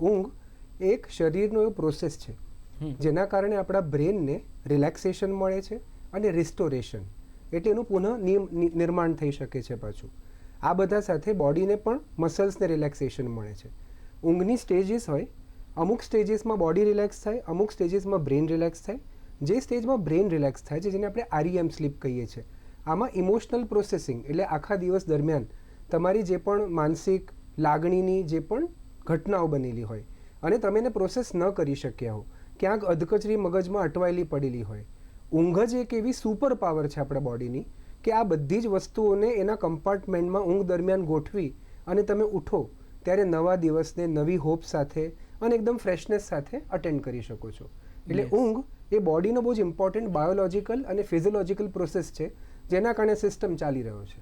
ઊંઘ એક શરીરનો એવો પ્રોસેસ છે જેના કારણે આપણા બ્રેનને રિલેક્સેશન મળે છે અને રિસ્ટોરેશન એટલે એનું પુનઃ નિર્માણ થઈ શકે છે પાછું. આ બધા સાથે બોડીને પણ મસલ્સને રિલેક્સેશન મળે છે. ઊંઘની સ્ટેજીસ હોય, અમુક સ્ટેજીસમાં બોડી રિલેક્સ થાય, અમુક સ્ટેજીસમાં બ્રેન રિલેક્સ થાય. જે સ્ટેજમાં બ્રેન રિલેક્સ થાય છે જેને આપણે REM સ્લીપ કહીએ છીએ, આમાં ઇમોશનલ પ્રોસેસિંગ એટલે આખા દિવસ દરમિયાન તમારી જે પણ માનસિક લાગણીની જે પણ ઘટનાઓ બનેલી હોય અને તમે એને પ્રોસેસ ન કરી શક્યા હો, ક્યાંક અધકચરી મગજમાં અટવાયેલી પડેલી હોય, ઊંઘ જ એક એવી સુપર પાવર છે આપણા બોડીની કે આ બધી જ વસ્તુઓને એના કમ્પાર્ટમેન્ટમાં ઊંઘ દરમિયાન ગોઠવી અને તમે ઉઠો ત્યારે નવા દિવસને નવી હોપ સાથે અને એકદમ ફ્રેશનેસ સાથે અટેન્ડ કરી શકો છો. એટલે ઊંઘ એ બોડીનો બહુ જ ઇમ્પોર્ટન્ટ બાયોલોજિકલ અને ફિઝિયોલોજિકલ પ્રોસેસ છે જેના કારણે સિસ્ટમ ચાલી રહ્યો છે.